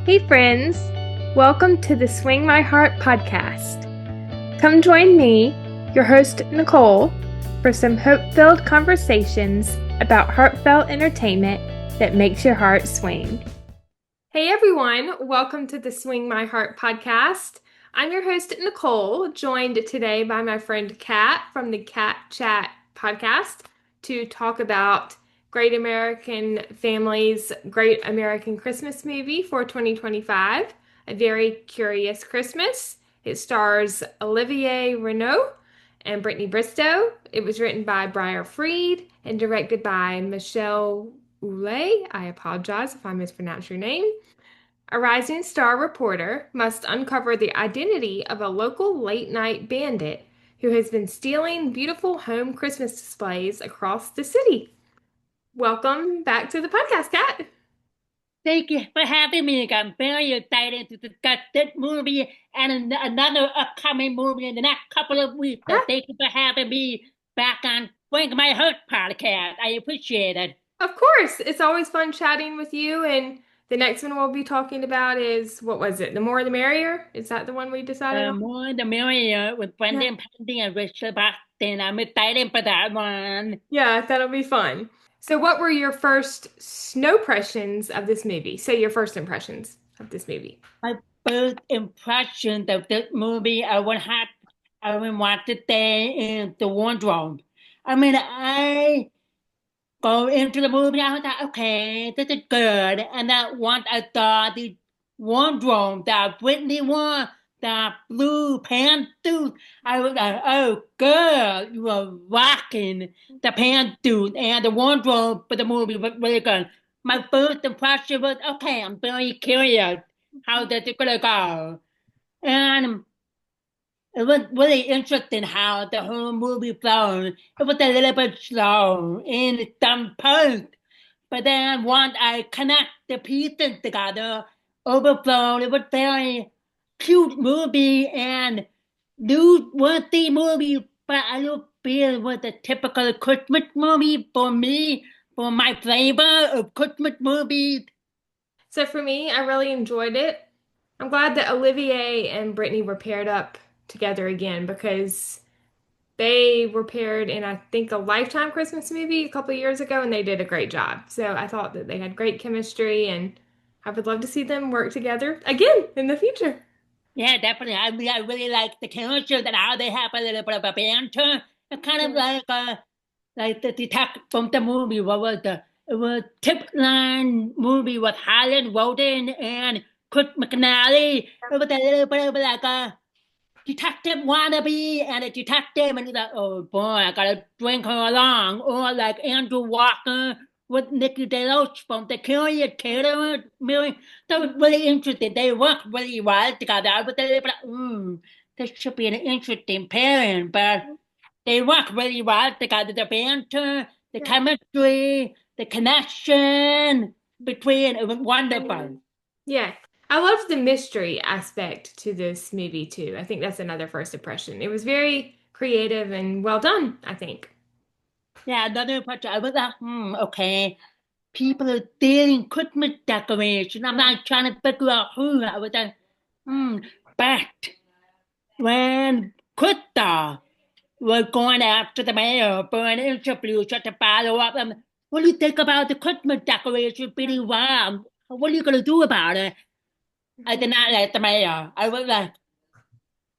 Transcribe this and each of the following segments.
Hey, friends! Welcome to the Swing My Heart podcast. Come join me, your host, Nicole, for some hope-filled conversations about heartfelt entertainment that makes your heart swing. Hey, everyone! Welcome to the Swing My Heart podcast. I'm your host, Nicole, joined today by my friend Kat from the Cat Chat podcast to talk about Great American Family's Great American Christmas movie for 2025, A Very Curious Christmas. It stars Olivier Renault and Brittany Bristow. It was written by Briar Freed and directed by Michelle Oulet. I apologize if I mispronounce your name. A rising star reporter must uncover the identity of a local late-night bandit who has been stealing beautiful home Christmas displays across the city. Welcome back to the podcast, Kat. Thank you for having me. I'm very excited to discuss this movie and another upcoming movie in the next couple of weeks. So thank you for having me back on Swing My Heart podcast. I appreciate it. Of course, it's always fun chatting with you. And the next one we'll be talking about is, what was it? The More the Merrier? Is that the one we decided The on? more the merrier with Yeah. Brendan Pandy and Richard Boston. I'm excited for that one. Yeah, that'll be fun. So, what were your first snow impressions of this movie? Say your first impressions of this movie. My first impression of this movie, I would want to say is the wardrobe. I go into the movie, I was like, okay, this is good. And then once I saw the wardrobe that Whitney wore, the blue pantsuit, I was like, oh, girl, you are rocking the pantsuit and the wardrobe for the movie was really good. My first impression was, okay, I'm very curious. How this is gonna go? And it was really interesting how the whole movie flowed. It was a little bit slow in some parts, but then once I connect the pieces together, overflowed. It was very cute movie and newsworthy movie, but I don't feel it was a typical Christmas movie for me, for my flavor of Christmas movies. So, for me, I really enjoyed it. I'm glad that Olivier and Brittany were paired up together again because they were paired in, I think, a Lifetime Christmas movie a couple of years ago, and they did a great job. So I thought that they had great chemistry, and I would love to see them work together again in the future. Yeah, definitely. I really like the characters and how they have a little bit of a banter. It's kind of Yeah. like the detective from the movie. What was the it was Tip Line movie with Highland Roden and Chris McNally. It was a little bit of like a detective wannabe and a detective, and he's like, oh boy, I gotta bring her along. Or like Andrew Walker with Nikki DeLoach from the Curious Caterer movie. That was really interesting. They worked really well together. I was a little bit like, this should be an interesting pairing, but they work really well together. The banter, the Yeah. chemistry, the connection between it was wonderful. Yeah. I loved the mystery aspect to this movie too. I think that's another first impression. It was very creative and well done, I think. Yeah, another part I was like, okay. People are stealing Christmas decorations. I'm not trying to figure out who. I was like, hmm. But when Krista was going after the mayor for an interview, just to follow up, what do you think about the Christmas decorations being wrong? What are you going to do about it? I did not like the mayor. I was like,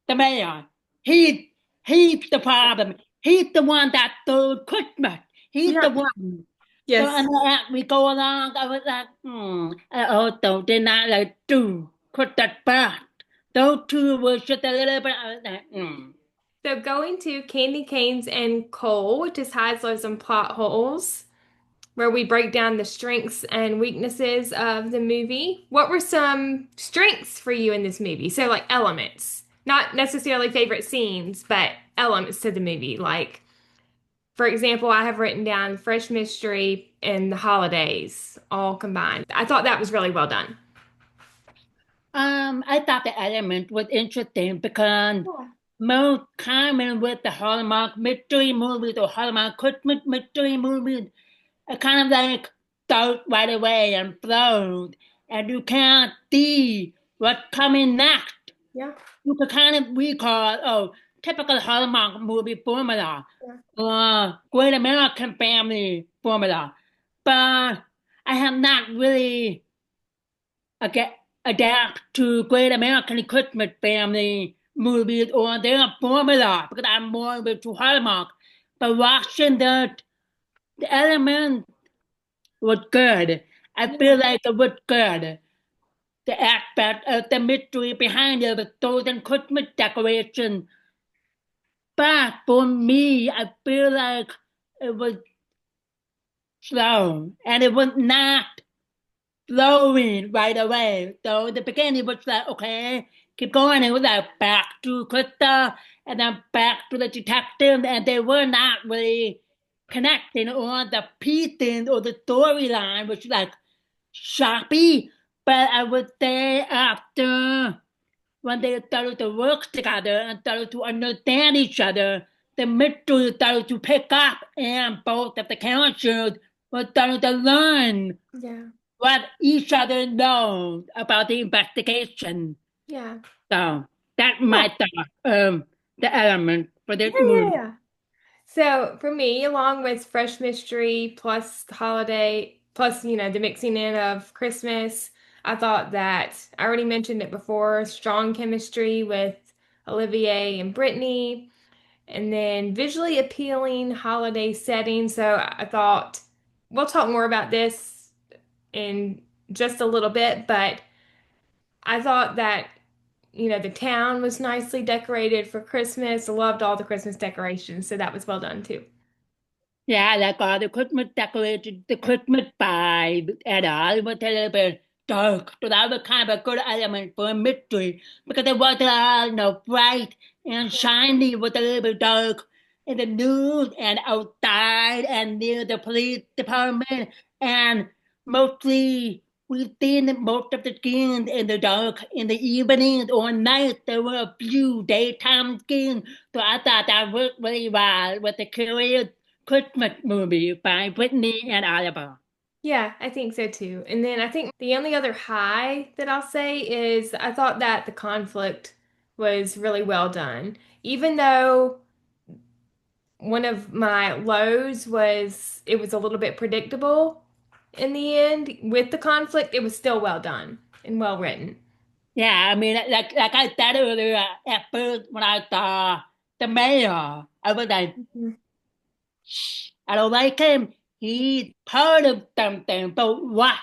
the mayor. He he's the problem. He's the one that stole Christmas. He's the Yeah. one. So Yes. and as we go along, I was like, I also did not like do put that back. Those two were just a little bit. I was like. So going to Candy Canes and Coal, which is Heisler's and Plot Holes, where we break down the strengths and weaknesses of the movie. What were some strengths for you in this movie? So, like elements, not necessarily favorite scenes, but elements to the movie. Like, for example, I have written down fresh mystery and the holidays all combined. I thought that was really well done. I thought the element was interesting because most common with the Hallmark mystery movies or Hallmark Christmas mystery movies, it kind of like start right away and flows. and you can't see what's coming next. Yeah. You can kind of recall, oh, typical Hallmark movie formula, Yeah. or Great American Family formula. But I have not really aga adapt to Great American Christmas Family movies or their formula because I'm more into Hallmark. But watching the element was good. I Yeah. feel like it was good. The aspect of the mystery behind it, the stolen Christmas decoration. But for me, I feel like it was slow and it was not flowing right away. So the beginning was like, okay, keep going. It was like back to Krista and then back to the detective, and they were not really connecting on the pieces or the storyline, which was like choppy. But I would say after when they started to work together and started to understand each other, the mystery started to pick up, and both of the characters were starting to learn Yeah. what each other knows about the investigation. Yeah. So that Yeah. might the element for Yeah. this Yeah. movie. Yeah. So for me, along with fresh mystery plus holiday plus, the mixing in of Christmas, I thought that I already mentioned it before, strong chemistry with Olivier and Brittany, and then visually appealing holiday setting. So I thought we'll talk more about this in just a little bit, but I thought that the town was nicely decorated for Christmas. I loved all the Christmas decorations, so that was well done too. Yeah, like all the Christmas decorations, the Christmas vibe and all it was a little bit dark. So that was kind of a good element for a mystery because it wasn't all, bright and shiny. It was a little bit dark in the news and outside and near the police department. And mostly we've seen most of the scenes in the dark in the evenings or night. There were a few daytime scenes. So I thought that worked really well with the curious Christmas movie by Brittany and Oliver. Yeah, I think so too. And then I think the only other high that I'll say is I thought that the conflict was really well done. Even though one of my lows was it was a little bit predictable in the end with the conflict, it was still well done and well written. Yeah, I mean, like I said earlier, at first when I saw the mayor, I was like, Mhm. shh, I don't like him. He's part of something, but what?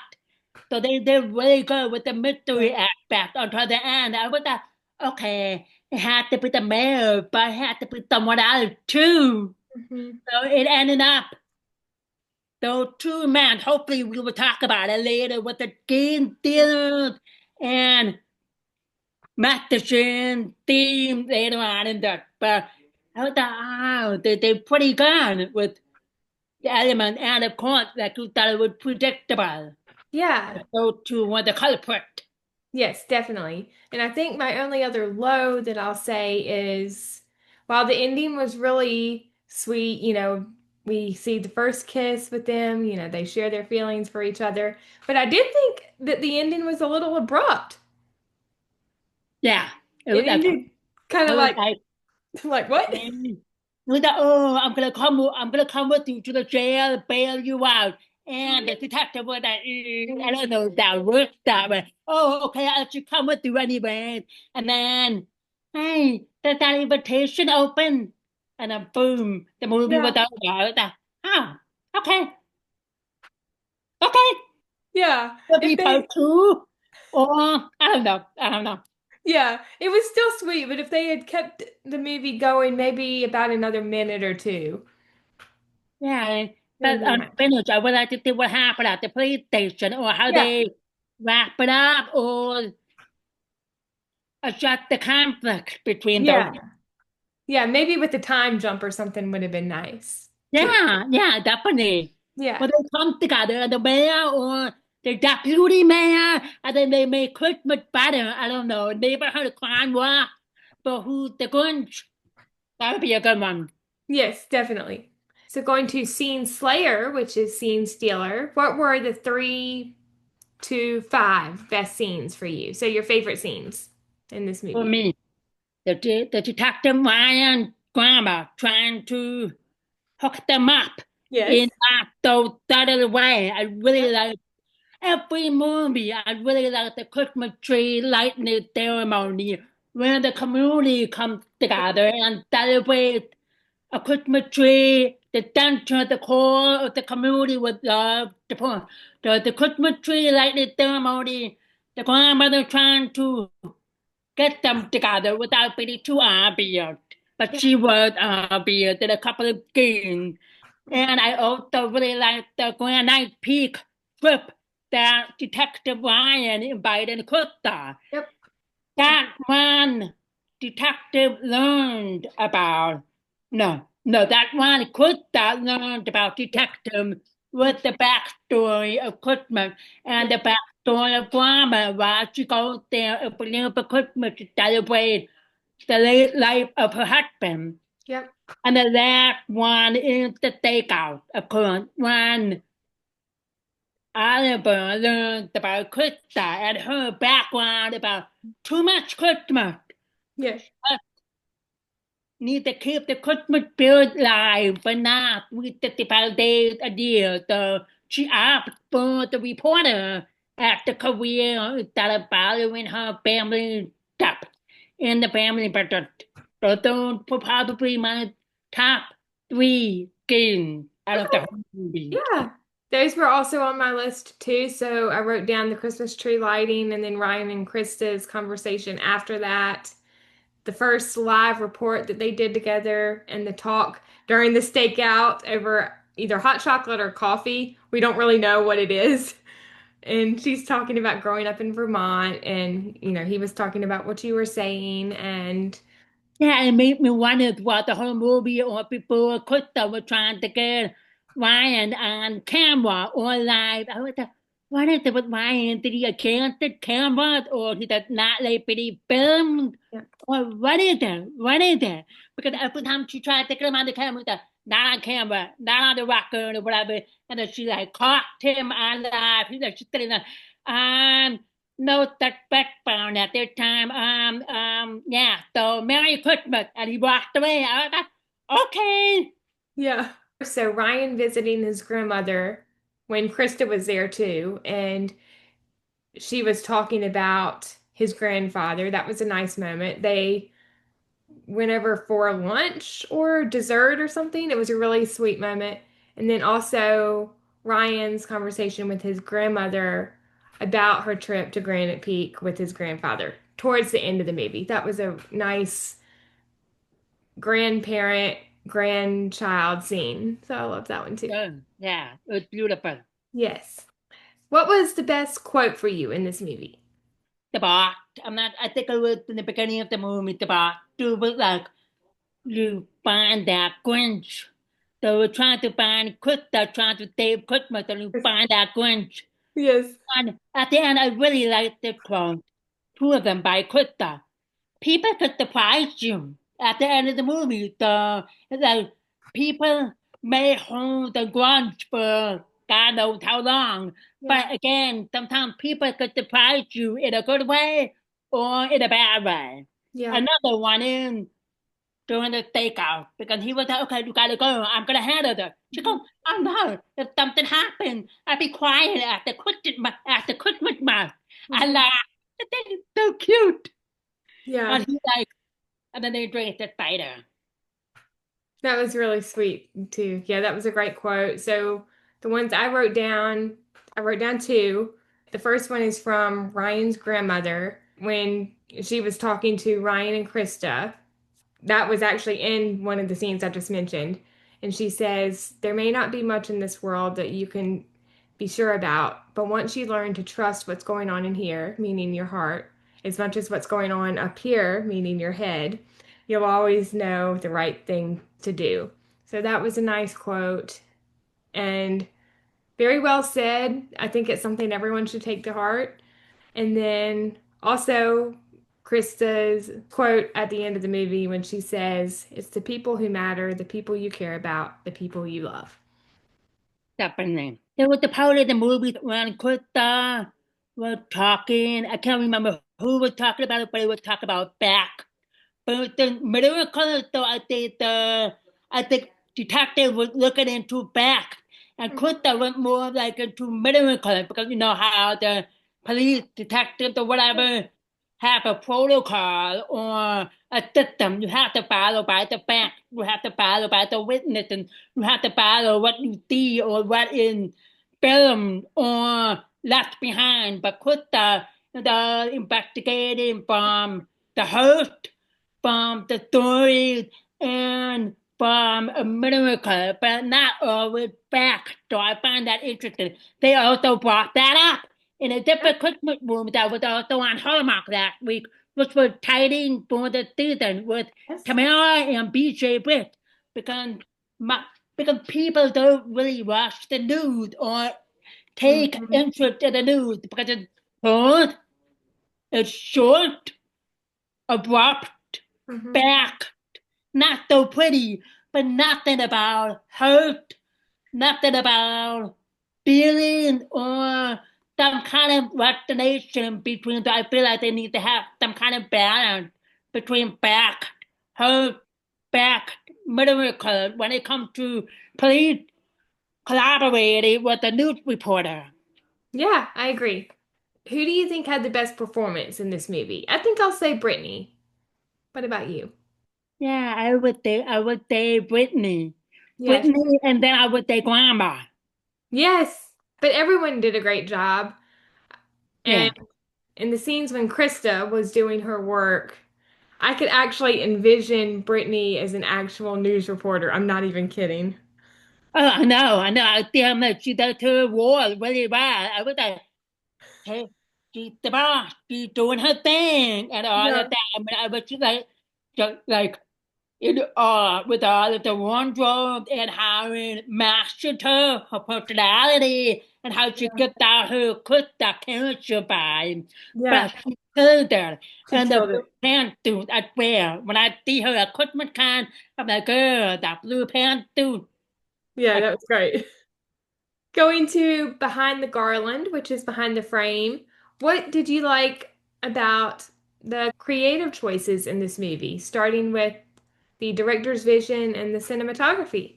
So they did really good with the Yeah. mystery aspect until the end. I was like, okay, it had to be the mayor, but it had to be someone else too. Mhm. So it ended up those two men. Hopefully, we will talk about it later with the game dealers and Matheson theme later on in that. But I thought, oh, they're pretty good with the element, and of course, like you thought it was predictable. Yeah. Those two were the culprit. Yes, definitely. And I think my only other low that I'll say is while the ending was really sweet, we see the first kiss with them, they share their feelings for each other. But I did think that the ending was a little abrupt. Yeah, it It was like ended kind I of was like, like, like what? mm. It was like, oh, I'm gonna come with you to the jail, bail you out. And the detective was like, I don't know if that worked that way. Oh, okay, I'll just come with you anyway. And then, hey, there's that invitation open. And then boom, the movie was Yeah. over. I was like, oh, okay, okay, Yeah. will If be part they two. Or I don't know. Yeah, it was still sweet, but if they had kept the movie going maybe about another minute or two, Yeah, it would have but been nice. unfinished. I would like to see what happened at the police station or how Yeah. they wrap it up or adjust the conflict between those. Yeah. Yeah, maybe with the time jump or something would have been nice too. Yeah, definitely. Yeah. When they come together, the mayor or the deputy mayor, and then they make Christmas better. I don't know. Neighborhood crime war, but who's the Grinch? That would be a good one. Yes, definitely. So going to scene slayer, which is scene stealer. What were the three to five best scenes for you. So your favorite scenes in this For movie. me, the detective Ryan Grandma trying to hook them up Yes. in that other way. I really Yep. like every movie. I really like the Christmas tree lighting ceremony when the community comes together and celebrate a Christmas tree. The center, the core of the community with love. The Christmas tree lighting ceremony. The grandmother trying to get them together without being too obvious. But Yeah. she was obvious in a couple of scenes. And I also really like the Granite Peak trip that Detective Ryan invited Krista. Yep. That one detective learned about, no, that one Krista learned about Yeah. detective with the backstory of Christmas and Yeah. the backstory of drama while she goes there every year for Christmas to celebrate the late life of her husband. Yep. And the last one is the takeout, of course, when Oliver learns about Krista and her background about too much Christmas. Yeah. Need to keep the Christmas spirit alive, but not with 35 days a year. So she asked for the reporter at the career instead of following her family stuff in the family budget. So those were probably my top three games out of the Okay. whole movie. Yeah. Those were also on my list too. So I wrote down the Christmas tree lighting and then Ryan and Krista's conversation after that. The first live report that they did together and the talk during the stakeout over either hot chocolate or coffee. We don't really know what it is. And she's talking about growing up in Vermont and he was talking about what you were saying and Yeah, it made me wonder what the whole movie or people Krista were trying to get Ryan on camera or live. I was like, what is it with Ryan? Did he against the cameras or he does not like to be filmed? yeah. Or what is it? What is it? Because every time she tried to get him on the camera, she's like, not on camera, not on the record or whatever. And then she like caught him on live. He's like, she's sitting there, um, no such background at that time. Yeah. So Merry Christmas, and he walked away. I was like, okay. Yeah. So Ryan visiting his grandmother when Krista was there too, and she was talking about his grandfather. That was a nice moment. They went over for lunch or dessert or something. It was a really sweet moment. And then also Ryan's conversation with his grandmother about her trip to Granite Peak with his grandfather towards the end of the movie. That was a nice grandparent grandchild scene. So I love that one too. Yeah, it was beautiful. Yes. What was the best quote for you in this movie? The box. I think it was in the beginning of the movie, the box. It was like, you find that Grinch. They were trying to find Krista, trying to save Christmas, and you find that Grinch. Yes. And at the end, I really liked the quote, two of them by Krista. People could surprise you at the end of the movie. The people may hold the grudge for God knows how long. Yeah. But again, sometimes people could surprise you in a good way or in a bad way. Yeah. Another one is during the stakeout because he was like, okay, you gotta go. I'm gonna handle it. She Mhm. goes, oh no, if something happened, I'd be quiet at the Christmas month. I Mhm. laugh. That is so cute. Yeah. And he's like, and then they drink the cider. That was really sweet too. Yeah, that was a great quote. So the ones I wrote down two. The first one is from Ryan's grandmother when she was talking to Ryan and Krista. That was actually in one of the scenes I just mentioned. And she says, there may not be much in this world that you can be sure about, but once you learn to trust what's going on in here, meaning your heart, as much as what's going on up here, meaning your head, you'll always know the right thing to do. So that was a nice quote and very well said. I think it's something everyone should take to heart. And then also Krista's quote at the end of the movie when she says, it's the people who matter, the people you care about, the people you love. Definitely. There was the part of the movie when Krista were talking. I can't remember who was talking about it, but it was talking about back. But the miracle, though, I think detective was looking into back, and Kunta went more like into miracle because you know how the police detectives or whatever have a protocol or a system. You have to follow by the back. You have to follow by the witness, and you have to follow what you see or what is filmed or left behind. But Kunta, the investigating from the host from the stories and from America, but not always back. So I find that interesting. They also brought that up in a different Christmas movie that was also on Hallmark last week, which was tidying for the season with Yes. Tamara and BJ Britt, because my, because people don't really watch the news or take Mhm. interest in the news because it's short, it's short, abrupt, Mhm. back, not so pretty, but nothing about hurt, nothing about feeling or some kind of destination between. I feel like they need to have some kind of balance between back, hurt, back, miracle when it comes to police collaborating with the news reporter. Yeah, I agree. Who do you think had the best performance in this movie? I think I'll say Brittany. What about you? Yeah, I would say Brittany. Yes. Brittany and then I would say grandma. Yes. But everyone did a great job. And Yeah. in the scenes when Krista was doing her work, I could actually envision Brittany as an actual news reporter. I'm not even kidding. Oh, I know. I damn it. She does her role really well. I was like, hey, she's the boss. She's doing her thing and all of Yeah. that. I mean, I was just like, like with all of the wardrobe and how it mastered her personality and how she Yeah. got out her cut that character by. Yeah, But she killed her. she And the killed blue it. pants suit I wear. When I see her at Christmas time, I'm like, girl, that blue pants suit. Yeah, I, that was great. Going to behind the garland, which is behind the frame. What did you like about the creative choices in this movie, starting with the director's vision and the cinematography?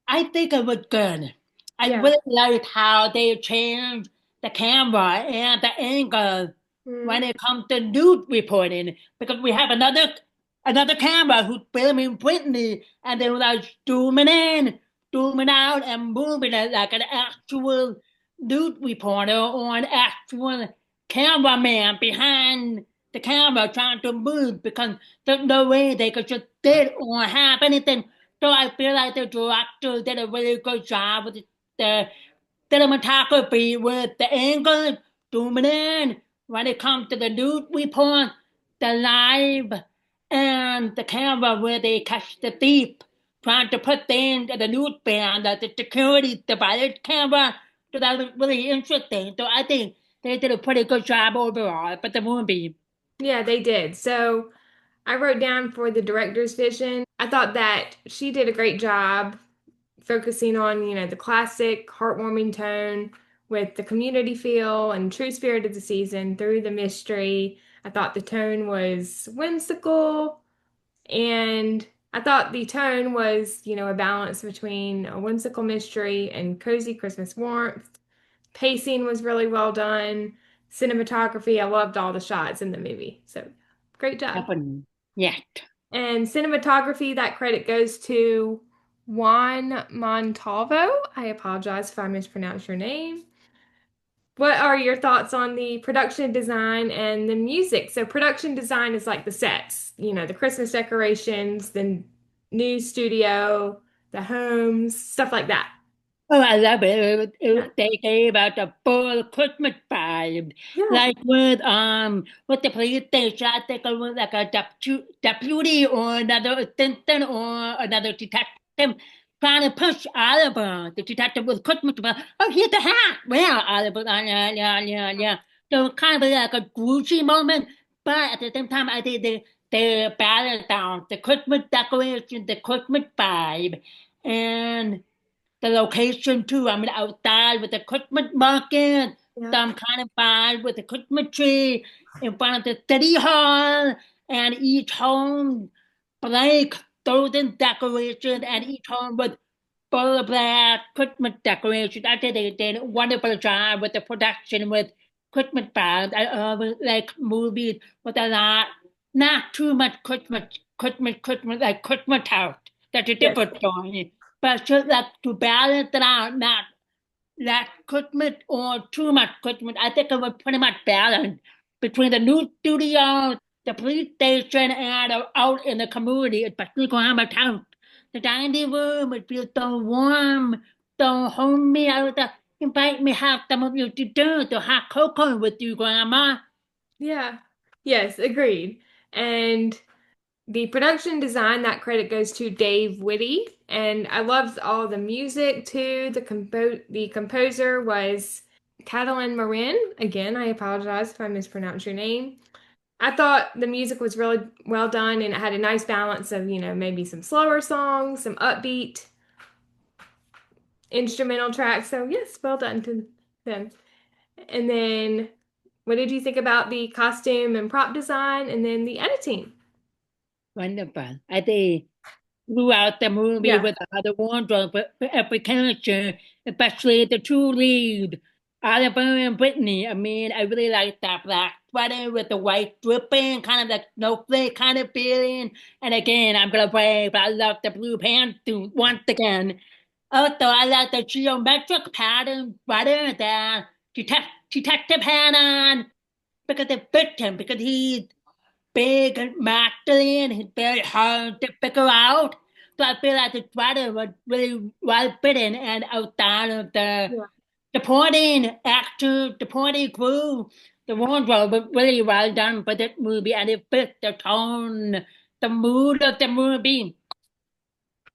I think it was good. I Yeah. really liked how they changed the camera and the angle when Mhm. it comes to news reporting because we have another camera who's filming Brittany and they were like zooming in, zooming out, and moving it like an actual news reporter or an actual cameraman behind the camera trying to move because there's no way they could just sit or have anything. So I feel like the director did a really good job with the cinematography with the angle, zooming in when it comes to the news report, the live, and the camera where they catch the thief, trying to put things in the news band, the security device camera. So that was really interesting. So I think they did a pretty good job overall. But the movie, Yeah, they did. So I wrote down for the director's vision. I thought that she did a great job focusing on, the classic heartwarming tone with the community feel and true spirit of the season through the mystery. I thought the tone was whimsical, and I thought the tone was, a balance between a whimsical mystery and cozy Christmas warmth. Pacing was really well done. Cinematography, I loved all the shots in the movie. So great job. definitely, yeah. And cinematography, that credit goes to Juan Montalvo. I apologize if I mispronounce your name. What are your thoughts on the production design and the music? So, production design is like the sets, the Christmas decorations, the new studio, the homes, stuff like that. Oh, I love it. Yeah. They gave out the full Christmas vibe. Yeah. Like with the police station, I think it was like a deputy or another assistant or another detective trying to push Oliver. The detective was Christmas about, oh, here's the hat. Well, Oliver, yeah, yeah, yeah, yeah. So kind of like a Gucci moment, but at the same time, I think they balanced down the Christmas decoration, the Christmas vibe, and the location too. I mean, outside with the Christmas market Yeah. some kind of vibe with a Christmas tree in front of the city hall, and each home like golden decoration, and each home with full of black Christmas decorations. I think they did a wonderful job with the production with Christmas vibes. I always like movies with a lot, not too much Christmas, like Christmas house. That's a Yes. different story. But just like to balance it out, not less Christmas or too much Christmas. I think it was pretty much balanced between the new studio, the police station, and out in the community, especially Grandma Town. The dining room would feel so warm, so homey. I would invite me have some of you to do to have cocoa with you, Grandma. Yeah. Yes, agreed. And the production design, that credit goes to Dave Whitty. And I loved all the music too. The composer was Catalin Marin. Again, I apologize if I mispronounced your name. I thought the music was really well done and it had a nice balance of, maybe some slower songs, some upbeat instrumental tracks. So yes, well done to them. And then what did you think about the costume and prop design and then the editing? Wonderful. I think throughout the movie Yeah. with the wardrobe for every character, especially the two lead, Oliver and Brittany. I mean, I really like that black sweater with the white dripping, kind of like snowflake kind of feeling. And again, I'm gonna brag, but I love the blue pantsuit once again. Also, I like the geometric pattern sweater that Detective had on because it fit him, because he's big and masculine and very hard to figure out. So I feel like the sweater was really well fitting and outside of the Yeah. supporting actor, supporting crew, the wardrobe was really well done for this movie and it fits the tone, the mood of the movie.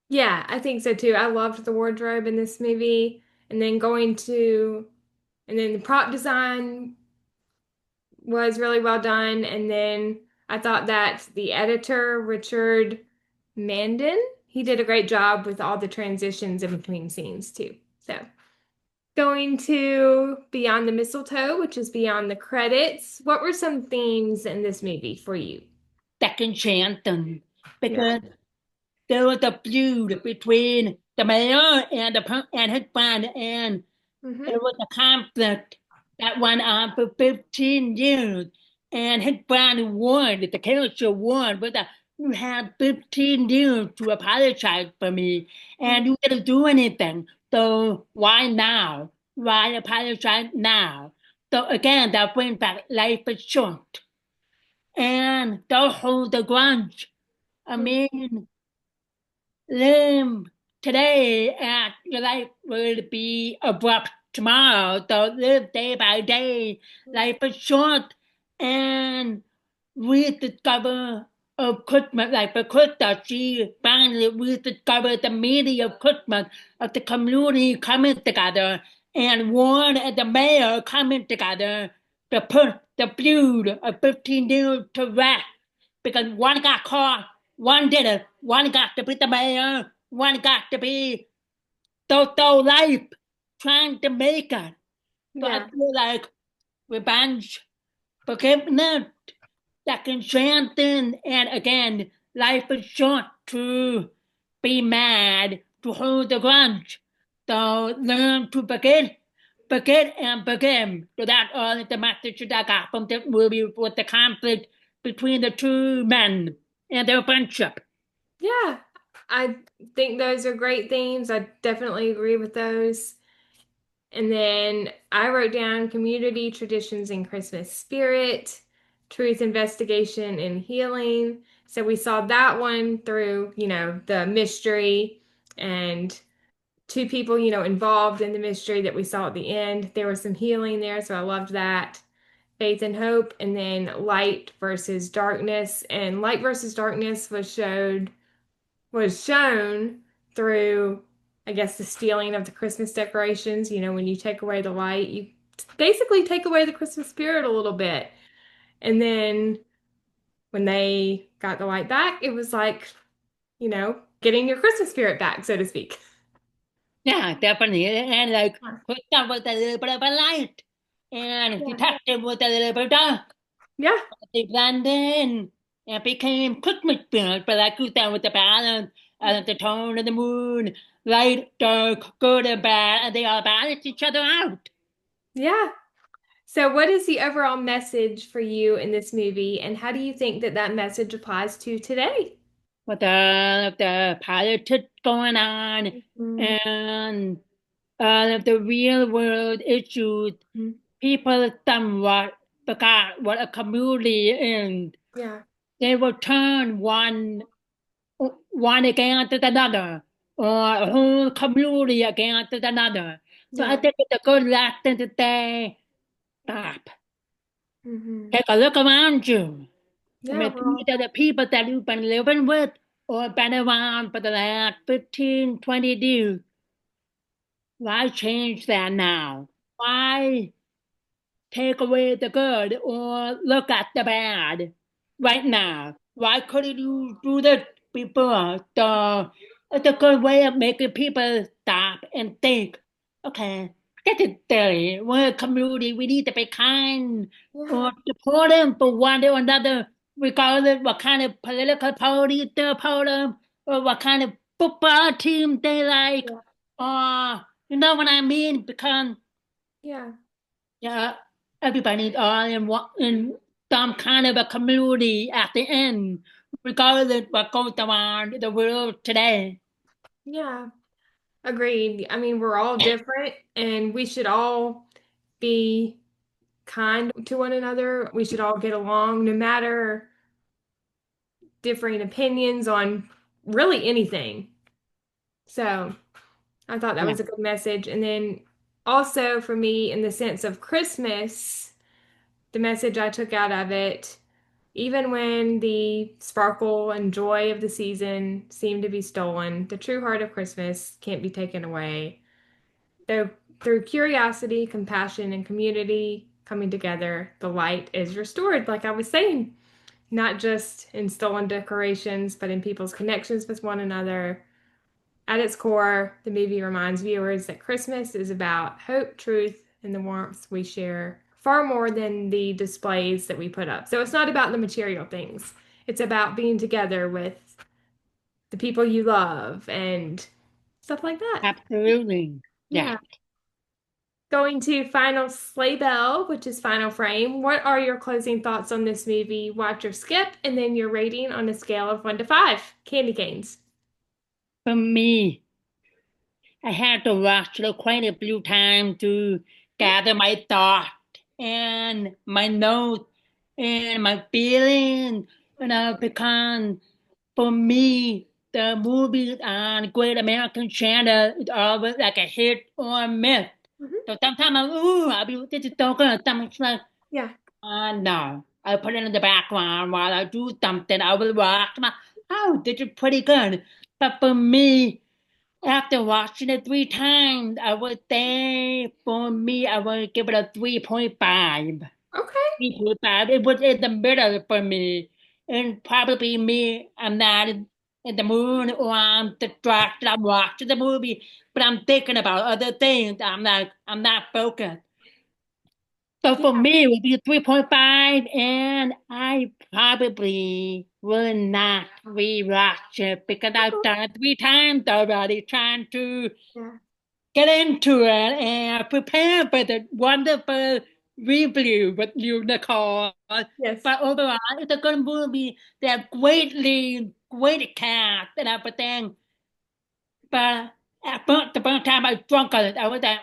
Yeah, I think so too. I loved the wardrobe in this movie. And then and then the prop design was really well done. And then I thought that the editor, Richard Mandan, he did a great job with all the transitions in between scenes too. So going to Beyond the Mistletoe, which is beyond the credits. What were some themes in this movie for you? Second chance and Yeah. because there was a feud between the mayor and and his friend and Hmm. it was a conflict that went on for 15 years. And his brand won, the character won, but you had 15 years to apologize for me, and you didn't do anything. So why now? Why apologize now? So again, that brings back life is short. And don't hold the grudge. I mean, live today and your life will be abrupt tomorrow. So live day by day. Life is short and rediscover of Christmas, like for Krista, she finally rediscovered the meaning of Christmas, of the community coming together, and Warren and the mayor coming together to put the feud of 15 years to rest because one got caught, one didn't. One got to be the mayor, one got to be Toto Life, trying to make it. So I Yeah. feel like revenge, forgiveness, second chances, and again, life is short to be mad, to hold a grudge. So learn to forget and forgive. So that's all the message that I got from this movie with the conflict between the two men and their friendship. Yeah. I think those are great themes. I definitely agree with those. And then I wrote down community traditions and Christmas spirit, truth investigation and healing. So we saw that one through, the mystery and two people, involved in the mystery that we saw at the end. There was some healing there, so I loved that. Faith and hope, and then light versus darkness. And light versus darkness was shown through, I guess, the stealing of the Christmas decorations. When you take away the light, you basically take away the Christmas spirit a little bit. And then when they got the light back, it was like, getting your Christmas spirit back, so to speak. Yeah, definitely. And like Krista was a little bit of a light. and Yeah. detective was a little bit dark. Yeah. They blended and became Christmas films, but I could tell with the balance and the tone of the mood, light, dark, good and bad, and they all balance each other out. Yeah. So, what is the overall message for you in this movie, and how do you think that that message applies to today? With all of the politics going on Mhm. and all of the real world issues, people somewhat forgot what a community is. Yeah. They will turn one against another, or a whole community against another. So I Yeah. think it's a good lesson to say, stop. Hmm. Take a look around you. I Yeah, mean, we're these all, are the people that you've been living with or been around for the last 15, 20 years. Why change that now? Why take away the good or look at the bad right now? Why couldn't you do that before? It's a good way of making people stop and think, okay, this is silly. We're a community. We need to be kind yeah. or support them for one or another, regardless what kind of political party they're part of or what kind of football team they like. Yeah. Or, you know what I mean? Because Yeah. yeah, everybody's all in some kind of a community at the end, regardless what goes around the world today. Yeah. Agreed. I mean, we're all different and we should all be kind to one another. We should all get along no matter differing opinions on really anything. So I thought that Yeah, was a good message. And then also for me, in the sense of Christmas, the message I took out of it, even when the sparkle and joy of the season seem to be stolen, the true heart of Christmas can't be taken away. Though through curiosity, compassion, and community coming together, the light is restored, like I was saying, not just in stolen decorations, but in people's connections with one another. At its core, the movie reminds viewers that Christmas is about hope, truth, and the warmth we share far more than the displays that we put up. So it's not about the material things, it's about being together with the people you love and stuff like that. absolutely. Yeah. Yeah. Going to Final Sleigh Bell, which is Final Frame. What are your closing thoughts on this movie? Watch or skip, and then your rating on a scale of 1 to 5. Candy canes. For me, I had to watch it quite a few times to gather my thought and my notes and my feelings, because for me, the movies on Great American Channel is always like a hit or a miss. Mhm. So sometimes I'll be, this is so good. Sometimes it's like, Yeah. no. I put it in the background while I do something. I will watch. Oh, this is pretty good. But for me, after watching it 3 times, I would say for me, I would give it a 3.5. Okay. 3.5. It was in the middle for me. And probably me, I'm not in the mood or I'm distracted. I'm watching the movie, but I'm thinking about other things. I'm not focused. So Yeah. for me, it would be a 3.5, and I probably will not rewatch it because I've Okay. done it 3 times already, trying to Yeah. get into it and prepare for the wonderful review with you, Nicole. Yes. But overall, it's a good movie. They have great cast and everything. But the first time I drunk on it, I was like,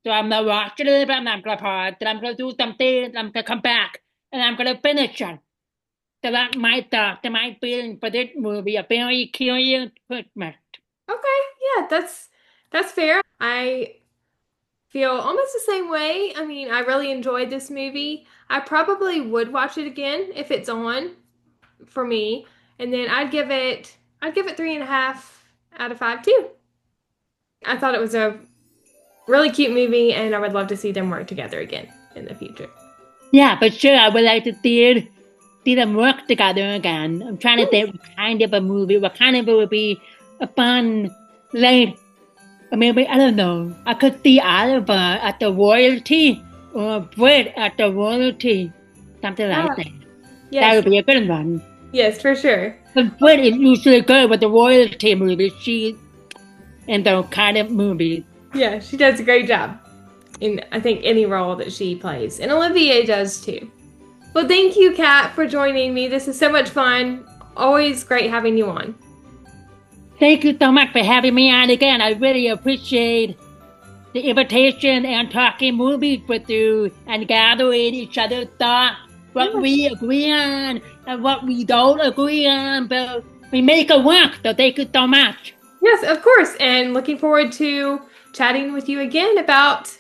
so I'm not watching it, but I'm not gonna pause. Then I'm gonna do something, I'm gonna come back, and I'm gonna finish it. So that's my thought, and my feeling for this movie. A very curious Christmas. Okay. Yeah, that's fair. I feel almost the same way. I mean, I really enjoyed this movie. I probably would watch it again if it's on for me. And then I'd give it 3.5 out of 5 too. I thought it was a really cute movie and I would love to see them work together again in the future. Yeah, for sure. I would like to see them work together again. I'm trying to think what kind of a movie, what kind of it would be a fun, late, or maybe I don't know. I could see Oliver at the royalty or Brit at the royalty, something like Ah, that. That yes, would be a good one. yes, for sure. But Brit is usually good with the royalty movies. She in those kind of movies. Yeah, she does a great job in, I think, any role that she plays. And Olivia does too. Well, thank you, Kat, for joining me. This is so much fun. Always great having you on. Thank you so much for having me on again. I really appreciate the invitation and talking movies with you and gathering each other's thoughts, what Yes. we agree on and what we don't agree on, but we make it work. So thank you so much. Yes, of course. And looking forward to chatting with you again about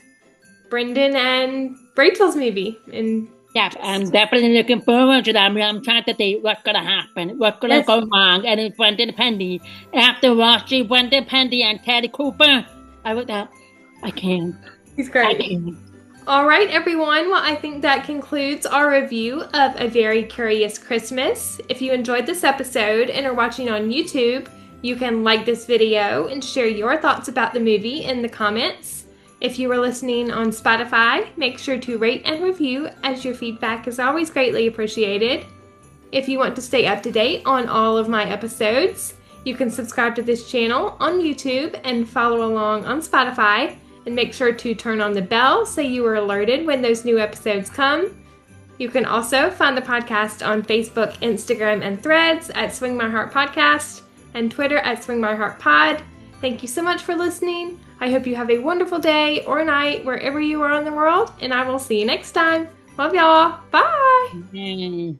Brendan and Rachel's movie. And Yeah, I'm definitely looking forward to that. I mean, I'm trying to think what's gonna happen, what's gonna yes, go wrong, and it's Brendan Penny. After watching Brendan Penny and Teddy Cooper, I was I can't. he's I great. can't. All right, everyone. Well, I think that concludes our review of A Very Curious Christmas. If you enjoyed this episode and are watching on YouTube, you can like this video and share your thoughts about the movie in the comments. If you are listening on Spotify, make sure to rate and review, as your feedback is always greatly appreciated. If you want to stay up to date on all of my episodes, you can subscribe to this channel on YouTube and follow along on Spotify. And make sure to turn on the bell so you are alerted when those new episodes come. You can also find the podcast on Facebook, Instagram, and Threads at Swing My Heart Podcast and Twitter at Swing My Heart Pod. Thank you so much for listening. I hope you have a wonderful day or night wherever you are in the world, and I will see you next time. Love y'all. Bye. Mm.